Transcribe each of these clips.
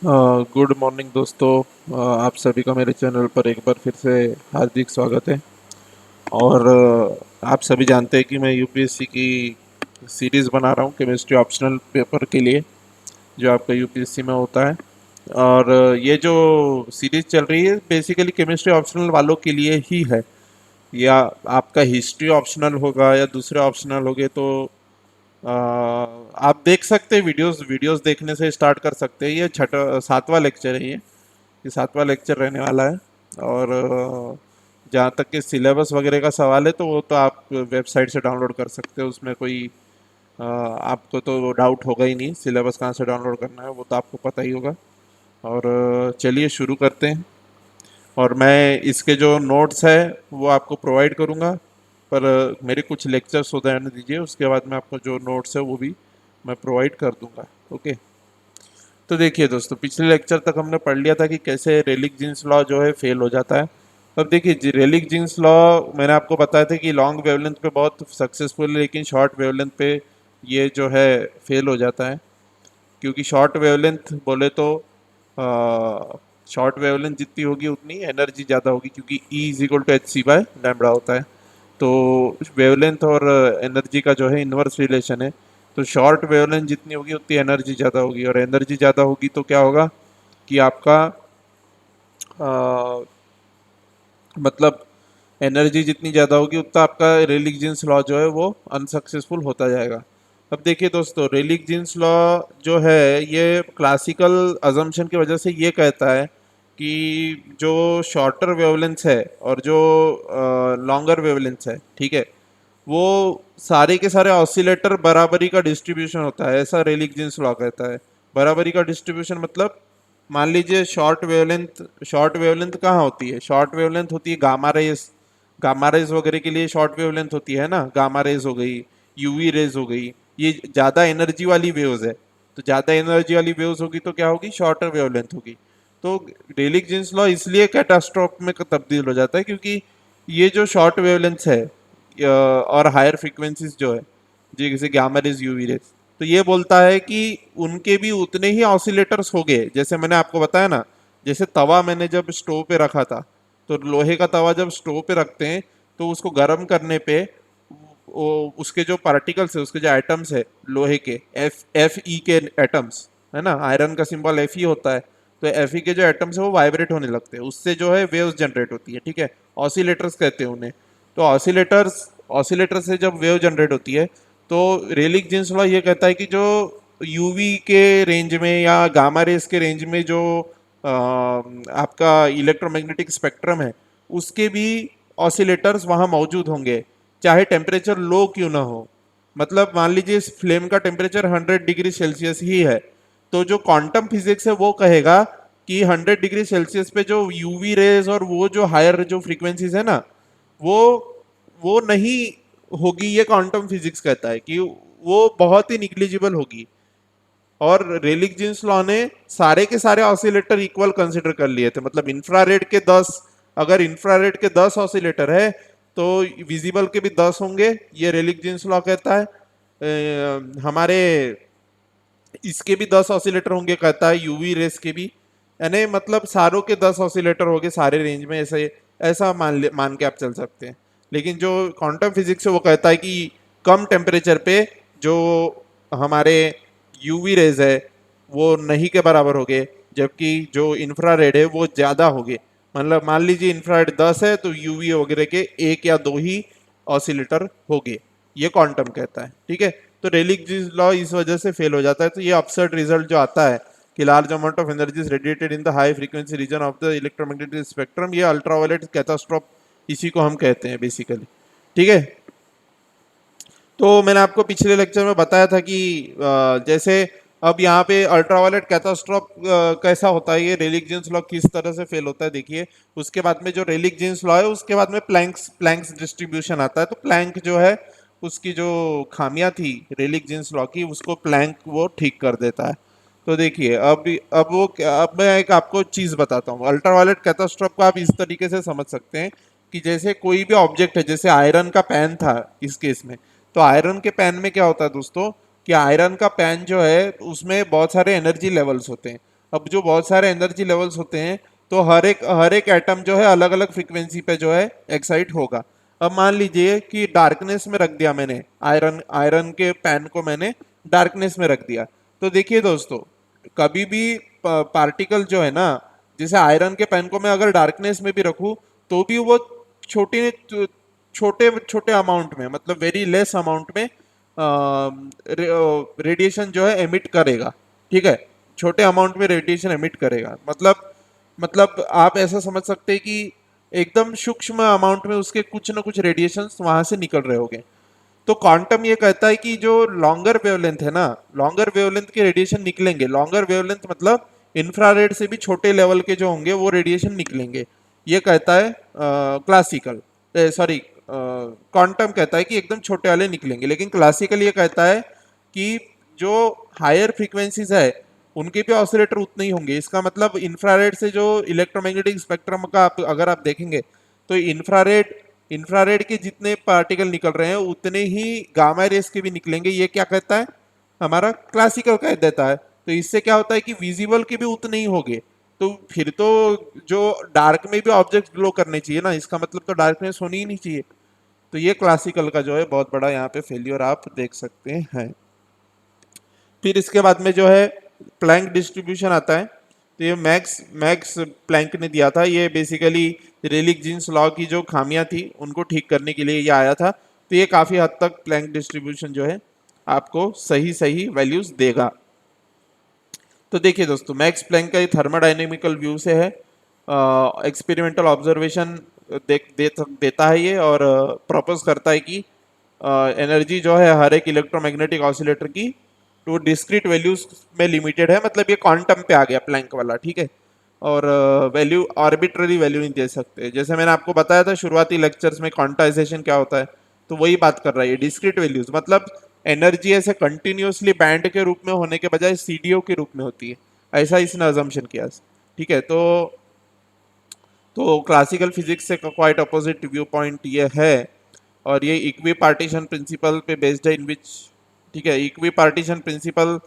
Good morning दोस्तों। आप सभी का मेरे चैनल पर एक बार फिर से हार्दिक स्वागत है। और आप सभी जानते हैं कि मैं यूपीएससी की सीरीज़ बना रहा हूँ केमिस्ट्री ऑप्शनल पेपर के लिए, जो आपका यूपीएससी में होता है। और ये जो सीरीज़ चल रही है बेसिकली केमिस्ट्री ऑप्शनल वालों के लिए ही है। या आपका हिस्ट्री ऑप्शनल होगा या दूसरे ऑप्शनल होंगे तो आप देख सकते हैं। वीडियोस वीडियोस देखने से स्टार्ट कर सकते हैं। ये छठा सातवां लेक्चर है ये सातवां लेक्चर रहने वाला है। और जहाँ तक कि सिलेबस वगैरह का सवाल है तो वो तो आप वेबसाइट से डाउनलोड कर सकते हो। उसमें कोई आपको तो डाउट होगा ही नहीं, सिलेबस कहाँ से डाउनलोड करना है वो तो आपको पता ही होगा। और चलिए शुरू करते हैं। और मैं इसके जो नोट्स है वो आपको प्रोवाइड करूँगा। पर मेरे कुछ लेक्चर्स हो जाने दीजिए, उसके बाद मैं आपको जो नोट्स है वो भी मैं प्रोवाइड कर दूंगा। ओके। तो देखिए दोस्तों, पिछले लेक्चर तक हमने पढ़ लिया था कि कैसे रेलिक जीन्स लॉ जो है फेल हो जाता है। अब देखिए रेलिक जीन्स लॉ मैंने आपको बताया था कि लॉन्ग वेवलेंथ पे बहुत सक्सेसफुल है, लेकिन शॉर्ट वेवलेंथ पे ये जो है फेल हो जाता है। क्योंकि शॉर्ट वेवलेंथ बोले तो शॉर्ट वेवलेंथ जितनी होगी उतनी एनर्जी ज़्यादा होगी, क्योंकि E is equal to H C by lambda होता है। तो वेवलेंथ और एनर्जी का जो है इन्वर्स रिलेशन है। तो शॉर्ट वेवलेंथ जितनी होगी उतनी एनर्जी ज़्यादा होगी, और एनर्जी ज़्यादा होगी तो क्या होगा कि आपका अ, मतलब एनर्जी जितनी ज़्यादा होगी उतना आपका रेलिक जीन्स लॉ जो है वो अनसक्सेसफुल होता जाएगा। अब देखिए दोस्तों, रेलिक जीन्स लॉ जो है ये क्लासिकल अजम्पशन की वजह से ये कहता है कि जो शॉर्टर वेवलेंथ है और जो लॉन्गर वेवलेंथ है, ठीक है, वो सारे के सारे ऑसिलेटर बराबरी का डिस्ट्रीब्यूशन होता है, ऐसा रेलिक जीन्स लॉ कहता है। बराबरी का डिस्ट्रीब्यूशन मतलब मान लीजिए शॉर्ट वेवलेंथ कहाँ होती है? शॉर्ट वेवलेंथ होती है गामा रेज वगैरह के लिए शॉर्ट वेवलेंथ होती है ना। गामा रेज हो गई, यूवी रेज हो गई, ये ज़्यादा एनर्जी वाली वेव्स है। तो ज़्यादा एनर्जी वाली वेव्स होगी तो क्या होगी? शॉर्टर वेवलेंथ होगी। तो रेलिक जीन्स लॉ इसलिए कैटास्ट्रोफ में तब्दील हो जाता है क्योंकि ये जो शॉर्ट वेवलेंथ है और हायर फ्रीक्वेंसीज जो है, जी जैसे गामा रेज यूवी रेज, तो ये बोलता है कि उनके भी उतने ही ऑसिलेटर्स हो गए। जैसे मैंने आपको बताया ना, जैसे तवा मैंने जब स्टोव पे रखा था, तो लोहे का तवा जब स्टोव पे रखते हैं तो उसको गर्म करने पे उसके जो पार्टिकल्स है, उसके जो एटम्स है लोहे के, एफ ई के एटम्स है ना, आयरन का सिंबल एफ ई होता है। तो एफ ई के जो एटम्स है वो वाइब्रेट होने लगते हैं, उससे जो है वेव्स जनरेट होती है, ठीक है। ऑसिलेटर्स कहते हैं उन्हें। तो ऑसिलेटर से जब वेव जनरेट होती है तो रेलिक जीन्स लॉ ये कहता है कि जो यूवी के रेंज में या गामा रेस के रेंज में जो आपका इलेक्ट्रोमैग्नेटिक स्पेक्ट्रम है, उसके भी ऑसिलेटर्स वहाँ मौजूद होंगे, चाहे टेम्परेचर लो क्यों ना हो। मतलब मान लीजिए इस फ्लेम का टेम्परेचर 100 डिग्री सेल्सियस ही है, तो जो क्वांटम फिजिक्स है वो कहेगा कि 100 डिग्री सेल्सियस पे जो यूवी रेज और वो जो हायर जो फ्रीक्वेंसीज है ना, वो वो नहीं होगी। ये क्वांटम फिजिक्स कहता है कि वो बहुत ही निग्लिजिबल होगी। और रेलिक जीन्स लॉ ने सारे के सारे ऑसिलेटर इक्वल कंसिडर कर लिए थे। मतलब इंफ्रारेड के 10, अगर इंफ्रारेड के 10 ऑसिलेटर है तो विजिबल के भी 10 होंगे, ये रेलिक जीन्स लॉ कहता है। हमारे इसके भी 10 ऑसिलेटर होंगे कहता है, यूवी रेस के भी। यानी मतलब सारों के 10 ऑसिलेटर होंगे सारे रेंज में, ऐसे ऐसा मान के आप चल सकते हैं। लेकिन जो क्वांटम फिजिक्स है वो कहता है कि कम टेम्परेचर पे जो हमारे यूवी रेज है वो नहीं के बराबर हो गए, जबकि जो इंफ्रारेड है वो ज़्यादा हो गए। मतलब मान लीजिए इंफ्रारेड 10 है तो यूवी वगैरह के एक या दो ही ऑसिलेटर हो गए, ये क्वांटम कहता है, ठीक है। तो रेलिक लॉ इस वजह से फेल हो जाता है। तो ये अपसर्ड रिजल्ट जो आता है कि large amount of energy radiated in the high frequency region of the electromagnetic spectrum, ये अल्ट्रावायलेट कैथास्ट्रोफ इसी को हम कहते हैं बेसिकली, ठीक है। तो मैंने आपको पिछले लेक्चर में बताया था कि जैसे अब यहाँ पे अल्ट्रावायलेट कैथास्ट्रोफ कैसा होता है, ये रेलिक जीन्स लॉ किस तरह से फेल होता है देखिए। उसके बाद में जो रेलिक जीन्स लॉ है उसके बाद में प्लैंक्स डिस्ट्रीब्यूशन आता है। तो प्लैंक जो है उसकी जो खामियां थी रेलिक जीन्स लॉ की, उसको प्लैंक वो ठीक कर देता है। तो देखिए अब मैं एक आपको चीज बताता हूँ। अल्ट्रावायलेट कैथास्ट्रोफ को आप इस तरीके से समझ सकते हैं कि जैसे कोई भी ऑब्जेक्ट है, जैसे आयरन का पैन था इस केस में। तो आयरन के पैन में क्या होता है दोस्तों कि आयरन का पैन जो है उसमें बहुत सारे एनर्जी लेवल्स होते हैं। अब जो बहुत सारे एनर्जी लेवल्स होते हैं, तो हर एक एटम जो है अलग अलग फ्रीक्वेंसी पे जो है एक्साइट होगा। अब मान लीजिए कि डार्कनेस में रख दिया मैंने, आयरन आयरन के पैन को मैंने डार्कनेस में रख दिया, तो देखिए दोस्तों, कभी भी पार्टिकल जो है ना, जैसे आयरन के पेन को मैं अगर डार्कनेस में भी रखूं, तो भी वो छोटे छोटे छोटे अमाउंट में, मतलब वेरी लेस अमाउंट में रेडिएशन जो है एमिट करेगा। ठीक है, छोटे अमाउंट में रेडिएशन एमिट करेगा, मतलब आप ऐसा समझ सकते हैं कि एकदम सूक्ष्म अमाउंट में उसके कुछ ना कुछ रेडिएशन वहां से निकल रहे होंगे। तो क्वांटम ये कहता है कि जो लॉन्गर वेवलेंथ है ना, लॉन्गर वेवलेंथ के रेडिएशन निकलेंगे। लॉन्गर वेवलेंथ मतलब इंफ्रारेड से भी छोटे लेवल के जो होंगे वो रेडिएशन निकलेंगे। ये कहता है क्लासिकल, सॉरी क्वांटम कहता है कि एकदम छोटे वाले निकलेंगे, लेकिन क्लासिकल ये कहता है कि जो हायर फ्रीक्वेंसीज है उनके भी ऑसिलेटर उतने ही होंगे। इसका मतलब इंफ्रारेड से जो इलेक्ट्रोमैग्नेटिक स्पेक्ट्रम का अगर आप देखेंगे, तो इंफ्रारेड इंफ्रारेड के जितने पार्टिकल निकल रहे हैं उतने ही गामा रेस के भी निकलेंगे। ये क्या कहता है, हमारा क्लासिकल कह देता है। तो इससे क्या होता है कि विजिबल के भी उतने ही होंगे। तो फिर तो जो डार्क में भी ऑब्जेक्ट ग्लो करने चाहिए ना, इसका मतलब तो डार्कनेस होनी ही नहीं चाहिए। तो ये क्लासिकल का जो है बहुत बड़ा यहाँ पे फेलियर आप देख सकते हैं। फिर इसके बाद में जो है प्लैंक डिस्ट्रीब्यूशन आता है। तो ये मैक्स मैक्स प्लैंक ने दिया था। ये बेसिकली रेलिक जीन्स लॉ की जो खामियां थी उनको ठीक करने के लिए ये आया था। तो ये काफ़ी हद तक प्लैंक डिस्ट्रीब्यूशन जो है आपको सही सही वैल्यूज देगा। तो देखिए दोस्तों, मैक्स प्लैंक का ये थर्मोडाइनेमिकल व्यू से है, एक्सपेरिमेंटल ऑब्जर्वेशन देता है ये, और प्रपोज करता है कि एनर्जी जो है हर एक इलेक्ट्रोमैग्नेटिक ऑसिलेटर की टू डिस्क्रीट वैल्यूज में लिमिटेड है। मतलब ये क्वांटम पे आ गया प्लैंक वाला, ठीक है। और वैल्यू आर्बिट्ररी वैल्यू नहीं दे सकते। जैसे मैंने आपको बताया था शुरुआती लेक्चर्स में क्वांटाइजेशन क्या होता है, तो वही बात कर रहा है ये डिस्क्रीट वैल्यूज। मतलब एनर्जी ऐसे कंटिन्यूअसली बैंड के रूप में होने के बजाय सीडीओ के रूप में होती है, ऐसा इसने अजम्पशन किया। ठीक है, तो क्लासिकल फिजिक्स से क्वाइट अपोजिट व्यू पॉइंट ये है। और ये इक्वी पार्टीशन प्रिंसिपल पे बेस्ड है इन विच, ठीक है, इक्वी पार्टीशन प्रिंसिपल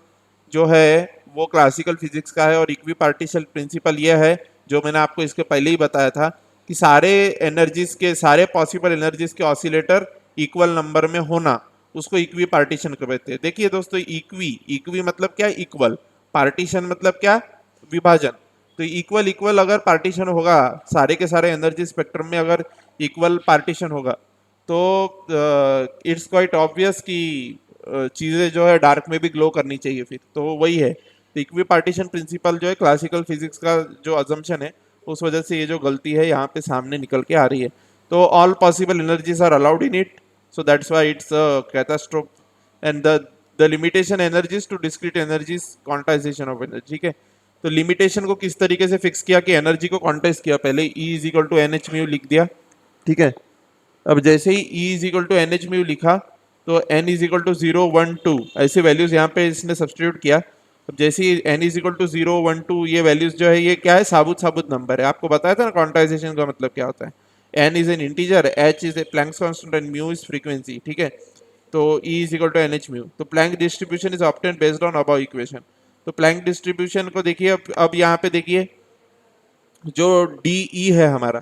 जो है वो क्लासिकल फिजिक्स का है। और इक्वी पार्टीशन प्रिंसिपल ये है जो मैंने आपको इसके पहले ही बताया था कि सारे एनर्जीज के, सारे पॉसिबल एनर्जीज के ऑसिलेटर इक्वल नंबर में होना, उसको इक्वी पार्टीशन कहते हैं। देखिए दोस्तों, इक्वी इक्वी मतलब क्या, इक्वल। पार्टीशन मतलब क्या, विभाजन। तो इक्वल इक्वल अगर पार्टीशन होगा, सारे के सारे एनर्जी स्पेक्ट्रम में अगर इक्वल पार्टीशन होगा, तो इट्स क्वाइट ऑब्वियस कि चीज़ें जो है डार्क में भी ग्लो करनी चाहिए। फिर तो वही है। तो इक्वी पार्टीशन प्रिंसिपल जो है क्लासिकल फिजिक्स का जो अजम्पशन है, उस वजह से ये जो गलती है यहाँ पे सामने निकल के आ रही है। तो all possible energies are allowed in it, so that's why it's a catastrophe. And the limitation energies to discrete energies quantization of energy. ठीक है, तो लिमिटेशन को किस तरीके से फिक्स किया कि एनर्जी को क्वांटाइज किया, पहले E is equal to N H mu लिख दिया। ठीक है, अब जैसे ही E is equal to N H mu लिखा, तो N इज इक्वल टू 0 1 2 ऐसे वैल्यूज यहाँ पे इसने सब्सटीट्यूट किया। अब जैसे ही N इज इक्वल टू 0 1 2, ये वैल्यूज जो है ये क्या है, साबुत साबुत नंबर है। आपको बताया था ना क्वांटाइजेशन का मतलब क्या होता है। N is an integer, H is a Planck's constant and mu is frequency. ठीक है, तो E is equal to N H mu. तो Planck distribution is obtained based on above equation. तो प्लैंक डिस्ट्रीब्यूशन को देखिए, अब यहाँ पे देखिए जो डी ई है हमारा,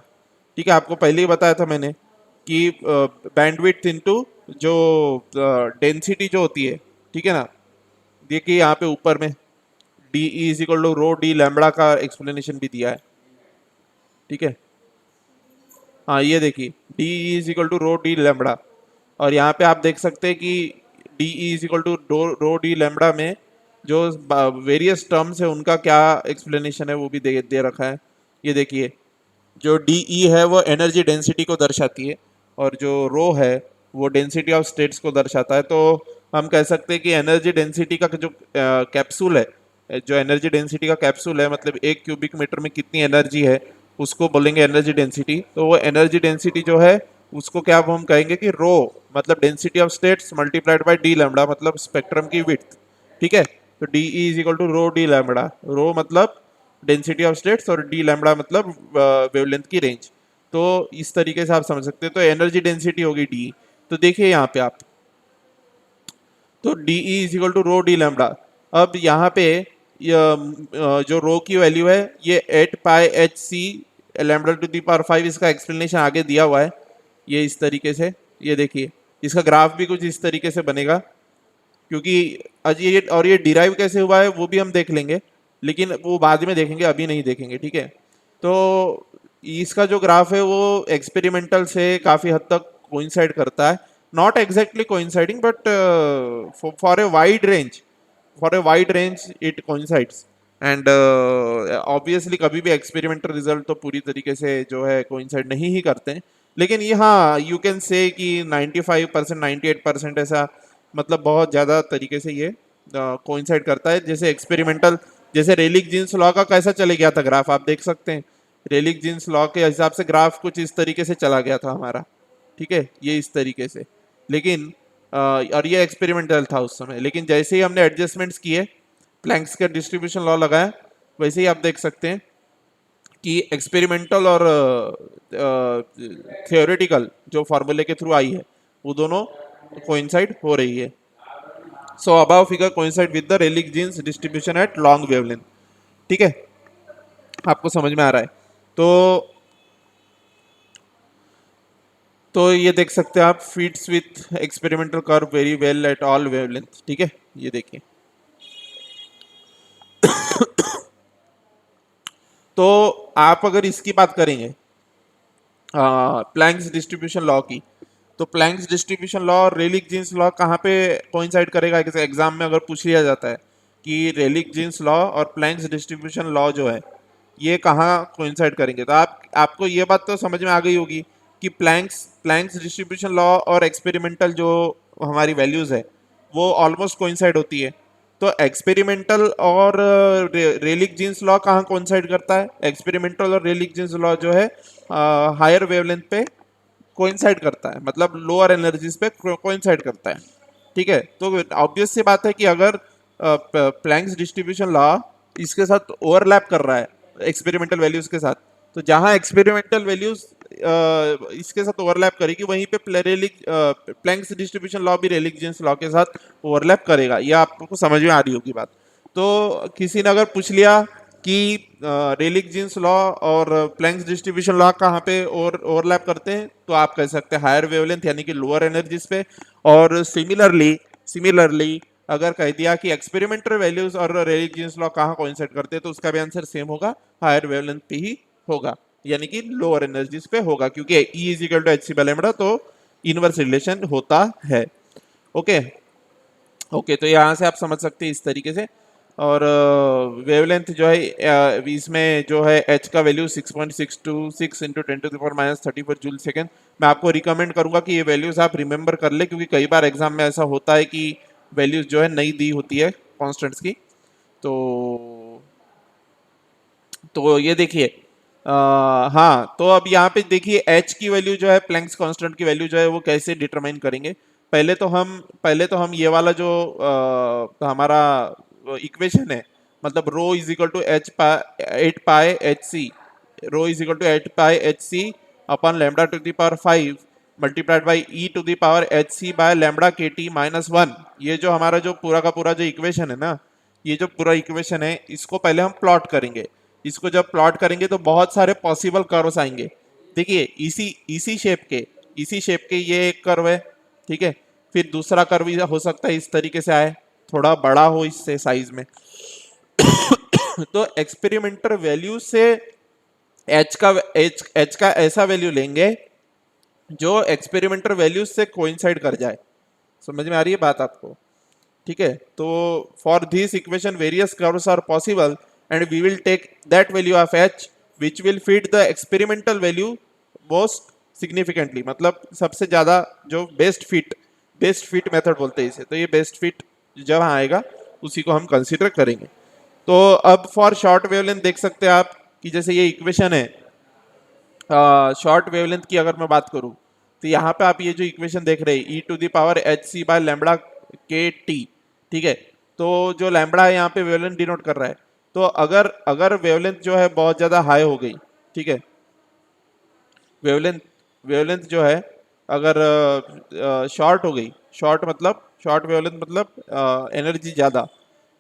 ठीक है, आपको पहले ही बताया था मैंने कि बैंडविड्थ इनटू जो डेंसिटी जो होती है, ठीक है ना। देखिए यहाँ पे ऊपर में D E is equal to rho D lambda का एक्सप्लेनेशन भी दिया है। ठीक है, हाँ ये देखिए D E is equal to rho D lambda. और यहाँ पे आप देख सकते हैं कि D E is equal to rho D lambda में जो वेरियस टर्म्स है उनका क्या एक्सप्लेनेशन है वो भी दे रखा है। ये देखिए, जो डी ई है वो एनर्जी डेंसिटी को दर्शाती है, और जो रो है वो डेंसिटी ऑफ स्टेट्स को दर्शाता है। तो हम कह सकते हैं कि एनर्जी डेंसिटी का जो कैप्सूल है, जो एनर्जी डेंसिटी का कैप्सूल है, मतलब 1 क्यूबिक मीटर में कितनी एनर्जी है उसको बोलेंगे एनर्जी डेंसिटी। तो वो एनर्जी डेंसिटी जो है उसको क्या हम कहेंगे कि रो मतलब density of states multiplied by D lambda, मतलब स्पेक्ट्रम की विड्थ। ठीक है, तो D E is equal to rho D lambda. Rho मतलब डेंसिटी ऑफ स्टेट्स और डी लैम्बडा मतलब वेवलेंथ की रेंज। तो इस तरीके से आप समझ सकते हैं। तो एनर्जी डेंसिटी होगी डी। तो देखिए यहाँ पे आप, तो D E is equal to rho D lambda. अब यहाँ पे जो रो की वैल्यू है ये 8 pi h c lambda to the power 5, इसका एक्सप्लेनेशन आगे दिया हुआ है ये इस तरीके से। ये देखिए इसका ग्राफ भी कुछ इस तरीके से बनेगा, क्योंकि आज ये और ये डिराइव कैसे हुआ है वो भी हम देख लेंगे, लेकिन वो बाद में देखेंगे, अभी नहीं देखेंगे, ठीक है। तो इसका जो ग्राफ है वो एक्सपेरिमेंटल से काफ़ी हद तक कोइंसाइड करता है, not exactly coinciding but for a wide range, for a wide range it coincides. And obviously कभी भी एक्सपेरिमेंटल रिजल्ट तो पूरी तरीके से जो है कोइंसाइड नहीं ही करते हैं, लेकिन ये हाँ यू कैन से कि 95% 98% ऐसा, मतलब बहुत ज़्यादा तरीके से ये कोइंसाइड करता है। जैसे एक्सपेरिमेंटल, जैसे रेलिक जीन्स लॉ का कैसा चले गया था ग्राफ आप देख सकते हैं, रेलिक जीन्स लॉ के हिसाब से ग्राफ कुछ इस तरीके से चला गया था हमारा, ठीक है, ये इस तरीके से। लेकिन और ये एक्सपेरिमेंटल था उस समय, लेकिन जैसे ही हमने एडजस्टमेंट्स किए, प्लैंक्स का डिस्ट्रीब्यूशन लॉ लगाया, वैसे ही आप देख सकते हैं कि एक्सपेरिमेंटल और थियोरेटिकल जो फार्मूले के थ्रू आई है वो दोनों कोइंसाइड हो रही है। So above figure coincide with the Rayleigh Jeans distribution at long wavelength, ठीक है, आपको समझ में आ रहा है। तो ये देख सकते हैं आप, fits with experimental curve very well at all wavelength, ठीक है, ये देखिए। तो आप अगर इसकी बात करेंगे प्लैंक्स डिस्ट्रीब्यूशन लॉ की, तो प्लैंक्स डिस्ट्रीब्यूशन लॉ और रेलिक जीन्स लॉ कहाँ पे कोइंसाइड करेगा, एग्जाम में अगर पूछ लिया जाता है कि रेलिक जीन्स लॉ और प्लैंक्स डिस्ट्रीब्यूशन लॉ जो है ये कहाँ कोइंसाइड करेंगे, तो आपको ये बात तो समझ में आ गई होगी कि प्लैंक्स प्लैंक्स डिस्ट्रीब्यूशन लॉ और एक्सपेरिमेंटल जो हमारी वैल्यूज है वो ऑलमोस्ट कोइंसाइड होती है। तो एक्सपेरिमेंटल और रेलिक जीन्स लॉ कहाँ कोइंसाइड करता है, एक्सपेरिमेंटल और रेलिक जीन्स लॉ जो है हायर वेवलेंथ पे कोइंसाइड करता है, मतलब लोअर एनर्जीज पे कोइंसाइड करता है, ठीक है। तो ऑब्वियस सी बात है कि अगर प्लैंक्स डिस्ट्रीब्यूशन लॉ इसके साथ ओवरलैप कर रहा है एक्सपेरिमेंटल वैल्यूज के साथ, तो जहां एक्सपेरिमेंटल वैल्यूज इसके साथ ओवरलैप करेगी वहीं पे प्लैंक्स डिस्ट्रीब्यूशन लॉ भी रेलिक जीन्स लॉ के साथ ओवरलैप करेगा, ये आपको समझ में आ रही होगी बात। तो किसी ने अगर पूछ लिया कि रेलिक जीन्स लॉ और प्लैंक्स डिस्ट्रीब्यूशन लॉ कहाँ पे ओवरलैप करते हैं, तो आप कह सकते हैं हायर वेवलेंथ यानी कि लोअर एनर्जीज पे। और सिमिलरली अगर कह दिया कि एक्सपेरिमेंटल वैल्यूज और रेलिक जीन्स लॉ कहाँ कोइंसाइड करते हैं, तो उसका भी आंसर सेम होगा, हायर वेवलेंथ पे ही होगा, यानी कि लोअर एनर्जीज पे होगा, क्योंकि E is equal to H C by lambda, तो इनवर्स रिलेशन होता है। ओके ओके, तो यहाँ से आप समझ सकते हैं इस तरीके से। और वेवलेंथ जो है इसमें जो है एच का वैल्यू 6.626 इंटू 10⁻³ जूल सेकेंड। मैं आपको रिकमेंड करूंगा कि ये वैल्यूज आप रिमेंबर कर ले, क्योंकि कई बार एग्जाम में ऐसा होता है कि वैल्यूज जो है नहीं दी होती है कॉन्स्टेंट्स की। तो ये देखिए हाँ, तो अब यहाँ पे देखिए एच की वैल्यू जो है, प्लैंक्स कांस्टेंट की वैल्यू जो है वो कैसे डिटरमाइन करेंगे। पहले तो हम ये वाला जो हमारा इक्वेशन है, मतलब rho is equal to 8 pi h c, rho is equal to 8 pi h c upon lambda to the power 5 multiplied by e to the power h c by lambda kt minus 1। ये जो हमारा जो पूरा का पूरा जो equation है ना, ये जो पूरा इक्वेशन है इसको पहले हम प्लॉट करेंगे। इसको जब प्लॉट करेंगे तो बहुत सारे पॉसिबल कर्व्स आएंगे। देखिए इसी शेप के ये एक कर्व है, ठीक है। फिर दूसरा कर्व हो सकता है इस तरीके से आए, थोड़ा बड़ा हो इससे साइज में। तो एक्सपेरिमेंटल वैल्यू से एच का ऐसा वैल्यू लेंगे जो एक्सपेरिमेंटल वैल्यू से कोइंसाइड कर जाए। समझ में आ रही है बात आपको, ठीक है। तो for this equation various curves are possible and we will take that value of H which will fit the experimental value most significantly, मतलब सबसे ज्यादा जो बेस्ट फिट मेथड बोलते हैं इसे, तो ये बेस्ट फिट जब आएगा उसी को हम कंसीडर करेंगे। तो अब फॉर शॉर्ट वेवलेंथ देख सकते हैं आप कि जैसे ये इक्वेशन है शॉर्ट वेवलेंथ की, अगर मैं बात करूं तो यहाँ पे आप ये जो इक्वेशन देख रहे हैं E to the power H C by lambda K T, ठीक है। तो जो लैम्बडा है यहाँ पे वेवलेंथ डिनोट कर रहा है। तो अगर अगर वेवलेंथ जो है बहुत ज्यादा हाई हो गई, ठीक है, वेवलेंथ वेवलेंथ जो है अगर शॉर्ट हो गई, शॉर्ट वेवलेंथ मतलब एनर्जी ज्यादा,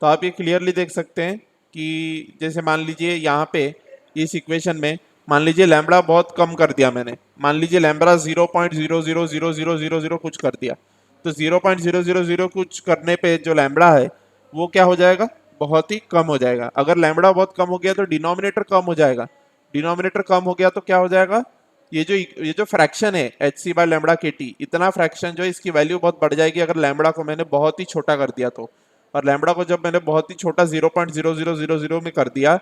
तो आप ये क्लियरली देख सकते हैं कि जैसे मान लीजिए यहाँ पे इस इक्वेशन में मान लीजिए लैम्बडा बहुत कम कर दिया मैंने, मान लीजिए लैम्बडा 0.000000 कुछ कर दिया, तो 0.000 कुछ करने पे जो लैम्बडा है वो क्या हो जाएगा, बहुत ही कम हो जाएगा। अगर लैम्बडा बहुत कम हो गया तो डिनोमिनेटर कम हो जाएगा, डिनोमिनेटर कम हो गया तो क्या हो जाएगा, ये जो फ्रैक्शन है H C by lambda K T, इतना फ्रैक्शन जो है इसकी वैल्यू बहुत बढ़ जाएगी अगर लैम्बडा को मैंने बहुत ही छोटा कर दिया तो। और लैम्बडा को जब मैंने बहुत ही छोटा 0.0000 में कर दिया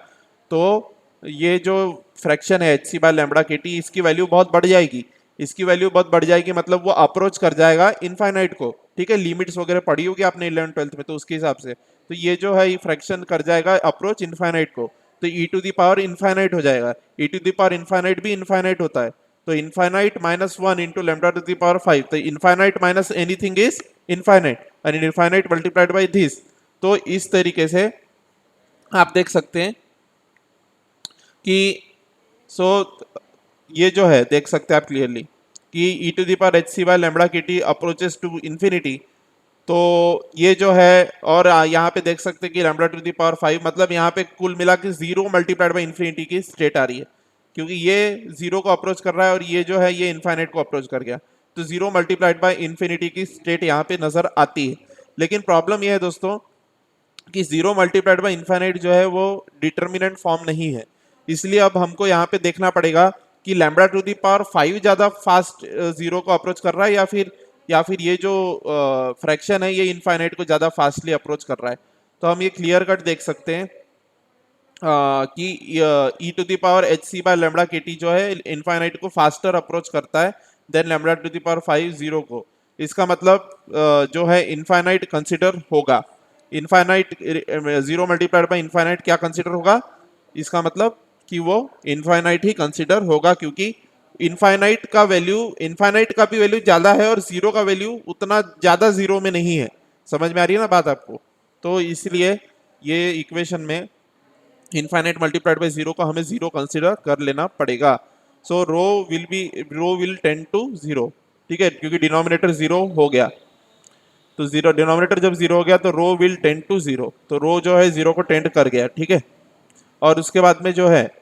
तो ये जो फ्रैक्शन है H C by lambda K T, इसकी वैल्यू बहुत बढ़ जाएगी, इसकी वैल्यू बहुत बढ़ जाएगी, मतलब वो अप्रोच कर जाएगा इनफाइनाइट को। ठीक है, लिमिट्स वगैरह पढ़ी होगी आपने 11 12th में, तो उसके हिसाब से तो ये जो है ये फ्रैक्शन कर जाएगा अप्रोच इनफाइनाइट को, तो ई टू द पावर इनफाइनाइट हो जाएगा। ई टू द पावर इनफाइनाइट भी इनफाइनाइट होता है, तो infinite minus 1 into lambda to the power 5, तो infinite minus anything is infinite and infinite multiplied by this. तो इस तरीके से आप देख सकते हैं कि सो ये जो है देख सकते हैं आप क्लियरली कि E to the power H C by lambda K T approaches to infinity, तो ये जो है, और यहाँ पे देख सकते हैं कि लैम्बडा टू दी पावर 5, मतलब यहाँ पे कुल मिला के 0 मल्टीप्लाइड बाय इन्फिनिटी की स्टेट आ रही है, क्योंकि ये 0 को अप्रोच कर रहा है और ये जो है ये इन्फाइनाइट को अप्रोच कर गया, तो 0 मल्टीप्लाइड बाय इन्फिनिटी की स्टेट यहाँ पे नजर आती है। लेकिन प्रॉब्लम ये है दोस्तों कि 0 मल्टीप्लाइड बाय इन्फाइनाइट जो है वो डिटर्मिनेंट फॉर्म नहीं है, इसलिए अब हमको यहाँ पे देखना पड़ेगा कि लैम्बडा टू दी पावर 5 ज्यादा फास्ट 0 को अप्रोच कर रहा है या फिर ये जो फ्रैक्शन है ये इनफाइनाइट को ज्यादा फास्टली अप्रोच कर रहा है। तो हम ये क्लियर कट देख सकते हैं कि E to the power H C by lambda K T जो है इनफाइनाइट को फास्टर अप्रोच करता है then lambda to the power 5 0 को। इसका मतलब जो है इनफाइनाइट कंसिडर होगा, इनफाइनाइट 0 मल्टीप्लाइड बाय इनफाइनाइट क्या कंसिडर होगा, इसका मतलब कि वो इनफाइनाइट ही कंसिडर होगा, क्योंकि इनफाइनाइट का वैल्यू, इनफाइनाइट का भी वैल्यू ज्यादा है और 0 का वैल्यू उतना ज्यादा 0 में नहीं है। समझ में आ रही है ना बात आपको, तो इसलिए ये इक्वेशन में इनफाइनाइट मल्टीप्लाइड बाय 0 को हमें 0 कंसिडर कर लेना पड़ेगा। सो रो विल टेंड टू 0, ठीक है, क्योंकि डिनोमिनेटर 0 हो गया, तो 0 डिनोमिनेटर जब 0 हो गया तो रो विल टेंड टू 0, तो रो जो है 0 को टेंड कर गया, ठीक है। और उसके बाद में जो है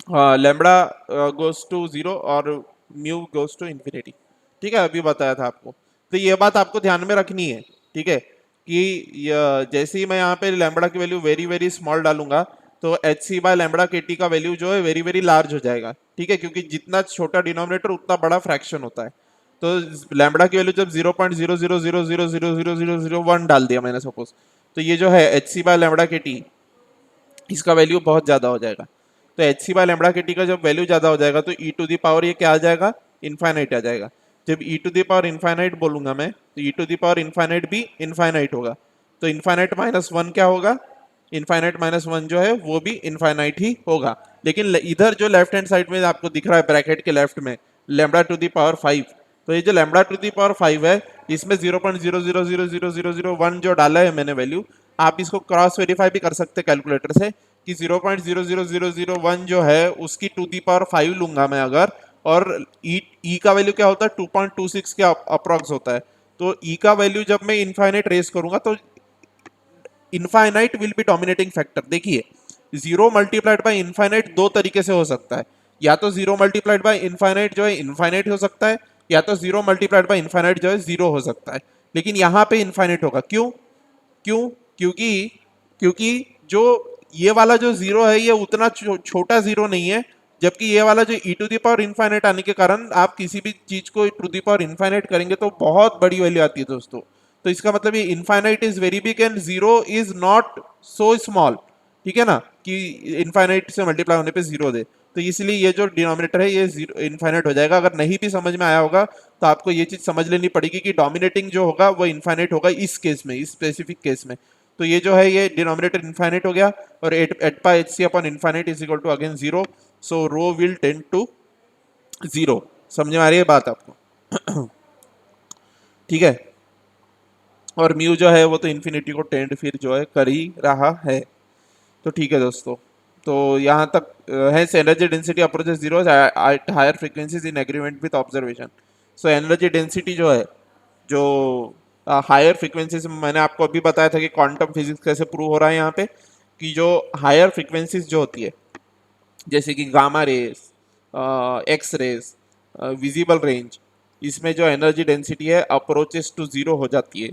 लैम्बडा गोस टू 0 और म्यू गोस टू इन्फिनिटी, ठीक है, अभी बताया था आपको। तो ये बात आपको ध्यान में रखनी है, ठीक है, कि जैसे ही मैं यहाँ पे लैम्बडा की वैल्यू वेरी वेरी स्मॉल डालूंगा तो H C by lambda K T का वैल्यू जो है वेरी वेरी लार्ज हो जाएगा, ठीक है, क्योंकि जितना छोटा डिनोमिनेटर उतना बड़ा फ्रैक्शन होता है। तो लैम्बडा की वैल्यू जब 0.00000001 डाल दिया मैंने सपोज, तो ये जो है H C by lambda K T इसका वैल्यू बहुत ज्यादा हो जाएगा। तो H C by lambda K T का जब वैल्यू ज्यादा हो जाएगा तो ई टू दी पावर ये क्या आ जाएगा, इनफाइनाइट आ जाएगा। जब ई टू दी पावर इनफाइनाइट बोलूंगा मैं तो ई टू दी पावर इनफाइनाइट भी इनफाइनाइट होगा, तो इनफाइनाइट माइनस 1 क्या होगा, इनफाइनाइट माइनस 1 जो है वो भी इनफाइनाइट ही होगा। लेकिन इधर जो लेफ्ट हैंड साइड में आपको दिख रहा है ब्रैकेट के लेफ्ट में लैम्बडा टू दी पावर 5, तो ये जो लैम्बडा टू दी पावर 5 है इसमें 0.000001 जो डाला है मैंने वैल्यू, आप इसको क्रॉस वेरीफाई भी कर सकते हैं कैलकुलेटर से कि 0.00001 जो है उसकी टू दी पावर 5 लूंगा मैं अगर, और ई का वैल्यू क्या होता है 2.26 के अप्रॉक्स होता है, तो ई का वैल्यू जब मैं इनफाइनाइट रेस करूंगा तो infinite will be dominating factor. देखिए 0 मल्टीप्लाइड बाय इनफाइनाइट दो तरीके से हो सकता है, या तो 0 मल्टीप्लाइड बाय इनफाइनाइट जो है इनफाइनाइट हो सकता है, या तो 0 मल्टीप्लाइड बाय इनफाइनाइट जो है 0 हो सकता है, लेकिन यहाँ पे इनफाइनाइट होगा। क्यों क्यों क्योंकि क्योंकि जो ये वाला जो 0 है ये उतना छोटा 0 नहीं है, जबकि ये वाला जो ई टू दी पावर इनफाइनाइट आने के कारण आप किसी भी चीज को टू दी पावर इनफाइनाइट करेंगे तो बहुत बड़ी वैल्यू आती है दोस्तों। तो इसका मतलब ये infinite is very big and 0 is not so small, ठीक है ना, कि इनफाइनाइट से मल्टीप्लाई होने पे 0 दे, तो इसलिए ये जो डिनोमिनेटर है ये इनफाइनाइट हो जाएगा। अगर नहीं भी समझ में आया होगा तो आपको ये चीज समझ लेनी पड़ेगी कि डोमिनेटिंग जो होगा वो इनफाइनाइट होगा इस केस में, इस स्पेसिफिक केस में। तो ये जो है ये डिनोमिनेटर इनफाइनाइट हो गया और eight pi H C upon infinite is equal to again 0, so rho will tend to 0। समझ में आ रही है बात आपको? ठीक है, और म्यू जो है वो तो इन्फिनिटी को टेंड फिर जो है कर ही रहा है। तो ठीक है दोस्तों, तो यहाँ तक है energy density approaches 0 at higher frequencies in agreement with observation. So energy density जो है जो हायर फ्रीक्वेंसीज में मैंने आपको अभी बताया था कि क्वांटम फिजिक्स कैसे प्रूव हो रहा है यहाँ पे कि जो हायर फ्रिक्वेंसीज जो होती है, जैसे कि gamma rays, X rays, visible range, इसमें जो एनर्जी डेंसिटी है अप्रोचेस टू जीरो हो जाती है।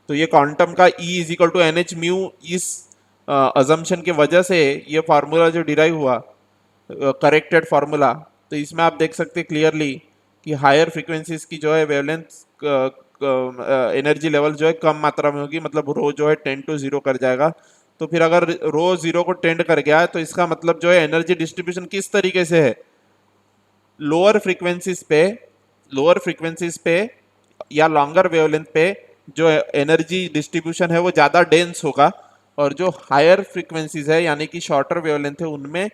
तो ये क्वांटम का E is equal to N H mu, इस अजम्पशन की वजह से ये फार्मूला जो डिराइव हुआ, करेक्टेड फार्मूला, तो इसमें आप देख सकते क्लियरली कि हायर फ्रीक्वेंसीज की जो है वेवलेंथ एनर्जी लेवल जो है कम मात्रा में होगी, मतलब रो जो है 10 to 0 कर जाएगा। तो फिर अगर रो 0 को टेंड कर गया है तो इसका मतलब जो है एनर्जी डिस्ट्रीब्यूशन किस तरीके से है, लोअर फ्रीक्वेंसीज पे, लोअर फ्रीक्वेंसीज पे या लॉन्गर वेवलेंथ पे जो एनर्जी डिस्ट्रीब्यूशन है वो ज़्यादा डेंस होगा, और जो हायर फ्रीक्वेंसीज है यानी कि शॉर्टर वेवलेंथ है उनमें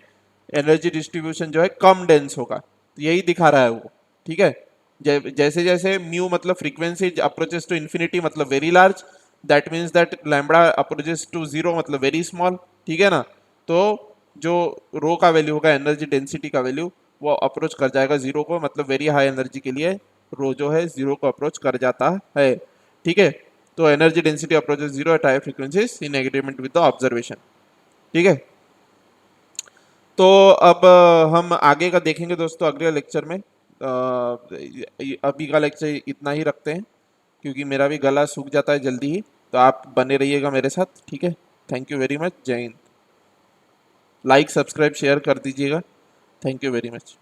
एनर्जी डिस्ट्रीब्यूशन जो है कम डेंस होगा। तो यही दिखा रहा है वो, ठीक है। जैसे जैसे म्यू मतलब फ्रीक्वेंसी अप्रोचेस टू इन्फिनिटी मतलब very large, that means that lambda approaches to zero मतलब वेरी स्मॉल, ठीक है ना। तो जो रो का वैल्यू होगा, एनर्जी डेंसिटी का वैल्यू, वो अप्रोच कर जाएगा जीरो को, मतलब वेरी हाई एनर्जी के लिए रो जो है जीरो को अप्रोच कर जाता है, ठीक है। तो energy density approaches zero at high frequencies in agreement with the observation, ठीक है। तो अब हम आगे का देखेंगे दोस्तों अगले लेक्चर में। अभी का लेक्चर इतना ही रखते हैं, क्योंकि मेरा भी गला सूख जाता है जल्दी ही। तो आप बने रहिएगा मेरे साथ, ठीक है। थैंक यू वेरी मच, जय हिंद। लाइक सब्सक्राइब शेयर कर दीजिएगा। Thank you very much.